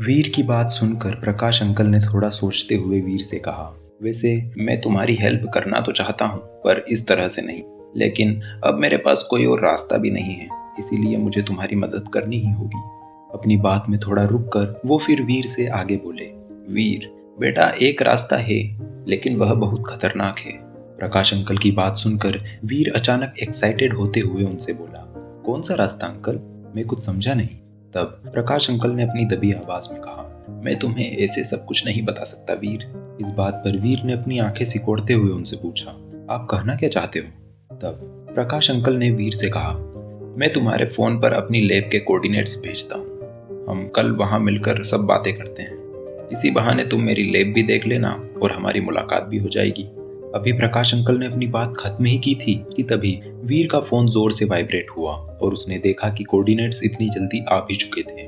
वीर की बात सुनकर प्रकाश अंकल ने थोड़ा सोचते हुए वीर से कहा, वैसे मैं तुम्हारी हेल्प करना तो चाहता हूँ, पर इस तरह से नहीं। लेकिन अब मेरे पास कोई और रास्ता भी नहीं है, इसीलिए मुझे तुम्हारी मदद करनी ही होगी। अपनी बात में थोड़ा रुक कर वो फिर वीर से आगे बोले, वीर बेटा, एक रास्ता है, लेकिन वह बहुत खतरनाक है। प्रकाश अंकल की बात सुनकर वीर अचानक एक्साइटेड होते हुए उनसे बोला, कौन सा रास्ता अंकल? मैं कुछ समझा नहीं। तब प्रकाश अंकल ने अपनी दबी आवाज में कहा, मैं तुम्हें ऐसे सब कुछ नहीं बता सकता वीर। इस बात पर वीर ने अपनी आंखें सिकोड़ते हुए उनसे पूछा, आप कहना क्या चाहते हो? तब प्रकाश अंकल ने वीर से कहा, मैं तुम्हारे फोन पर अपनी लैब के कोऑर्डिनेट्स भेजता हूँ। हम कल वहां मिलकर सब बातें करते हैं। इसी बहाने तुम मेरी लैब भी देख लेना और हमारी मुलाकात भी हो जाएगी। अभी प्रकाश अंकल ने अपनी बात खत्म ही की थी कि तभी वीर का फोन जोर से वाइब्रेट हुआ और उसने देखा कि कोऑर्डिनेट्स इतनी जल्दी आ भी चुके थे।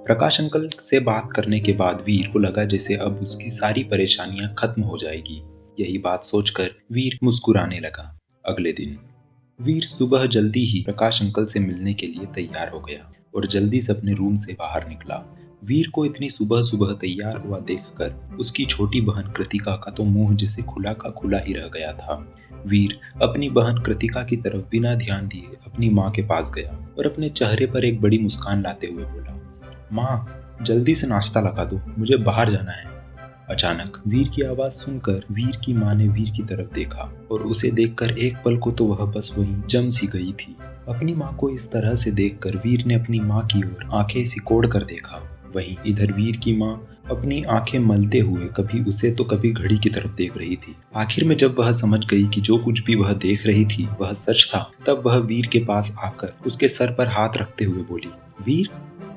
प्रकाश अंकल से बात करने के बाद वीर को लगा जैसे अब उसकी सारी परेशानियां खत्म हो जाएगी। यही बात सोचकर वीर मुस्कुराने लगा। अगले दिन वीर सुबह जल्दी ही प्रकाश अंकल से मिलने के लिए तैयार हो गया और जल्दी से अपने रूम से बाहर निकला। वीर को इतनी सुबह सुबह तैयार हुआ देखकर उसकी छोटी बहन कृतिका का तो मुंह जैसे खुला का खुला ही रह गया था। वीर अपनी बहन कृतिका की तरफ बिना ध्यान दिए अपनी माँ के पास गया और अपने चेहरे पर एक बड़ी मुस्कान लाते हुए बोला, माँ जल्दी से नाश्ता लगा दो, मुझे बाहर जाना है। अचानक वीर की आवाज सुनकर वीर की माँ ने वीर की तरफ देखा और उसे देखकर एक पल को तो वह बस वहीं जम सी गई थी। अपनी माँ को इस तरह से देखकर वीर ने अपनी माँ की ओर आंखें सिकोड़ कर देखा। वहीं इधर वीर की माँ अपनी आंखें मलते हुए कभी उसे तो कभी घड़ी की तरफ देख रही थी। आखिर में जब वह समझ गई कि जो कुछ भी वह देख रही थी वह सच था, तब वह वीर के पास आकर उसके सर पर हाथ रखते हुए बोली, वीर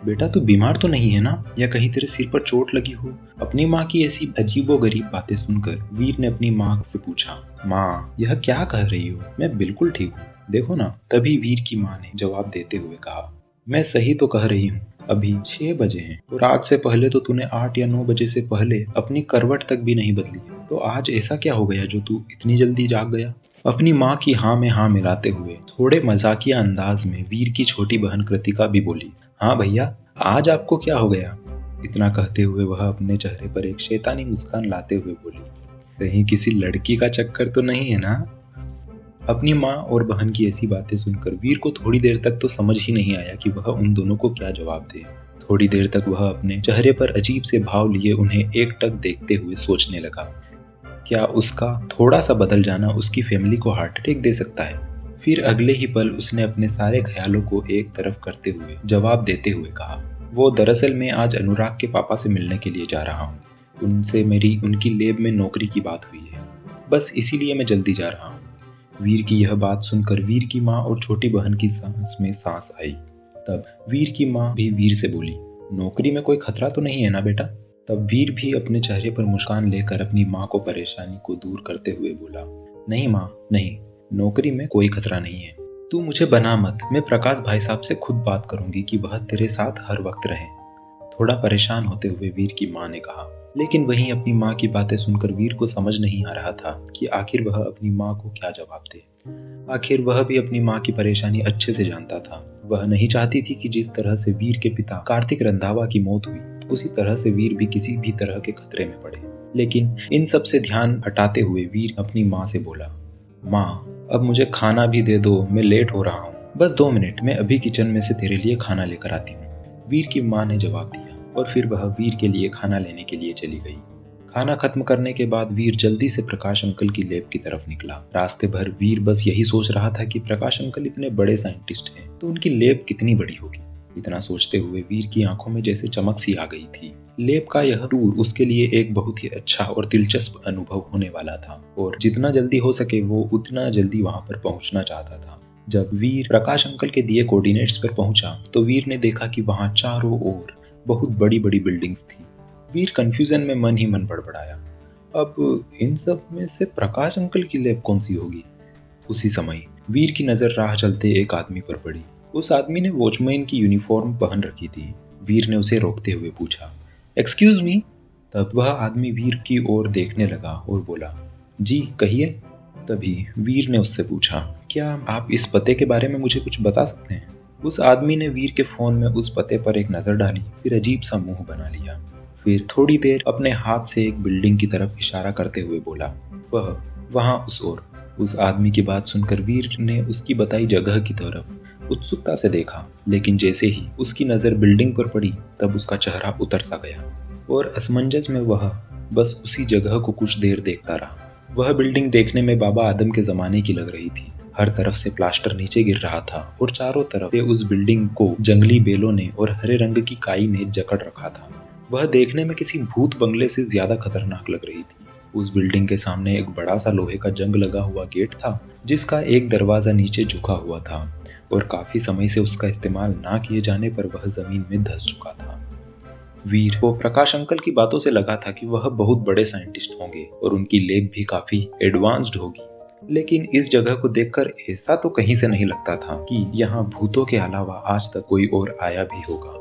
बेटा, तू बीमार तो नहीं है ना, या कहीं तेरे सिर पर चोट लगी हो? अपनी माँ की ऐसी अजीबोगरीब बातें सुनकर वीर ने अपनी माँ से पूछा, माँ यह क्या कह रही हो? मैं बिल्कुल ठीक हूँ, देखो ना। तभी वीर की माँ ने जवाब देते हुए कहा, मैं सही तो कह रही हूँ, अभी 6 बजे हैं और आज से पहले तो तूने 8 या 9 बजे से पहले अपनी करवट तक भी नहीं बदली, तो आज ऐसा क्या हो गया जो तू इतनी जल्दी जाग गया? अपनी माँ की हाँ में हाँ मिलाते हुए थोड़े मजाकिया अंदाज में वीर की छोटी बहन कृतिका भी बोली, हाँ भैया, आज आपको क्या हो गया? इतना कहते हुए वह अपने चेहरे पर एक शैतानी मुस्कान लाते हुए बोली, कहीं किसी लड़की का चक्कर तो नहीं है ना? अपनी माँ और बहन की ऐसी बातें सुनकर वीर को थोड़ी देर तक तो समझ ही नहीं आया कि वह उन दोनों को क्या जवाब दे। थोड़ी देर तक वह अपने चेहरे पर अजीब से भाव लिए उन्हें एकटक देखते हुए सोचने लगा, क्या उसका थोड़ा सा बदल जाना उसकी फैमिली को हार्ट अटैक दे सकता है? फिर अगले ही पल उसने अपने सारे ख्यालों को एक तरफ करते हुए जवाब देते हुए कहा, वो दरअसल मैं आज अनुराग के पापा से मिलने के लिए जा रहा हूँ। उनसे मेरी उनकी लैब में नौकरी की बात हुई है, बस इसीलिए मैं जल्दी जा रहा हूँ। वीर की यह बात सुनकर वीर की माँ और छोटी बहन की सांस में सांस आई। तब वीर की माँ भी वीर से बोली, नौकरी में कोई खतरा तो नहीं है ना बेटा? तब वीर भी अपने चेहरे पर मुस्कान लेकर अपनी माँ को परेशानी को दूर करते हुए बोला, नहीं माँ नहीं, नौकरी में कोई खतरा नहीं है। तू मुझे बना मत, मैं प्रकाश भाई साहब से खुद बात करूंगी कि वह तेरे साथ हर वक्त रहे। थोड़ा परेशान होते हुए वीर की माँ ने कहा। लेकिन वहीं अपनी माँ की बातें सुनकर वीर को समझ नहीं आ रहा था कि आखिर वह अपनी माँ को क्या जवाब दे। आखिर वह भी अपनी माँ की परेशानी अच्छे से जानता था। वह नहीं चाहती थी कि जिस तरह से वीर के पिता कार्तिक रंधावा की मौत हुई, उसी तरह से वीर भी किसी भी तरह के खतरे में पड़े। लेकिन इन सब से ध्यान हटाते हुए वीर अपनी माँ से बोला, माँ अब मुझे खाना भी दे दो, मैं लेट हो रहा हूँ, बस 2 मिनट, मैं अभी किचन में से तेरे लिए खाना लेकर आती हूँ। वीर की माँ ने जवाब दिया और फिर वह वीर के लिए खाना लेने के लिए चली गई। खाना खत्म करने के बाद वीर जल्दी से प्रकाश अंकल की लैब की तरफ निकला। रास्ते भर वीर बस यही सोच रहा था कि प्रकाश अंकल इतने बड़े साइंटिस्ट हैं तो उनकी लैब कितनी बड़ी होगी। इतना सोचते हुए वीर की आंखों में जैसे चमक सी आ गई थी। लैब का यह टूर उसके लिए एक बहुत ही अच्छा और दिलचस्प अनुभव होने वाला था और जितना जल्दी हो सके वो उतना जल्दी वहां पर पहुंचना चाहता था। जब वीर प्रकाश अंकल के दिए कोऑर्डिनेट्स पर पहुंचा तो वीर ने देखा कि वहां चारों ओर बहुत बड़ी बड़ी बिल्डिंग्स थी। वीर कंफ्यूजन में मन ही मन बड़बड़ाया, अब इन सब में से प्रकाश अंकल की लैब कौन सी होगी? उसी समय वीर की नजर राह चलते एक आदमी पर पड़ी। उस आदमी ने वॉचमैन की यूनिफॉर्म पहन रखी थी। वीर ने उसे रोकते हुए पूछा, एक्सक्यूज मी? तब वह आदमी वीर की ओर देखने लगा और बोला, जी कहिए। तभी वीर ने उससे पूछा, क्या आप इस पते के बारे में मुझे कुछ बता सकते हैं? उस आदमी ने वीर के फोन में उस पते पर एक नजर डाली, फिर अजीब सा मुंह बना लिया। फिर थोड़ी देर अपने हाथ से एक बिल्डिंग की तरफ इशारा करते हुए बोला, वह वहां उस ओर। उस आदमी की बात सुनकर वीर ने उसकी बताई जगह की तरफ उत्सुकता से देखा, लेकिन जैसे ही उसकी नजर बिल्डिंग पर पड़ी तब उसका चेहरा उतर सा गया और असमंजस में वह बस उसी जगह को कुछ देर देखता रहा। वह बिल्डिंग देखने में बाबा आदम के जमाने की लग रही थी। हर तरफ से प्लास्टर नीचे गिर रहा था और चारों तरफ से उस बिल्डिंग को जंगली बेलों ने और हरे रंग की काई ने जकड़ रखा था। वह देखने में किसी भूत बंगले से ज्यादा खतरनाक लग रही थी। उस बिल्डिंग के सामने एक बड़ा सा लोहे का जंग लगा हुआ गेट था, जिसका एक दरवाजा नीचे झुका हुआ था और काफी समय से उसका इस्तेमाल ना किए जाने पर वह जमीन में धंस चुका था। वीर को प्रकाश अंकल की बातों से लगा था कि वह बहुत बड़े साइंटिस्ट होंगे और उनकी लैब भी काफी एडवांस्ड होगी, लेकिन इस जगह को देखकर ऐसा तो कहीं से नहीं लगता था कि यहाँ भूतों के अलावा आज तक कोई और आया भी होगा।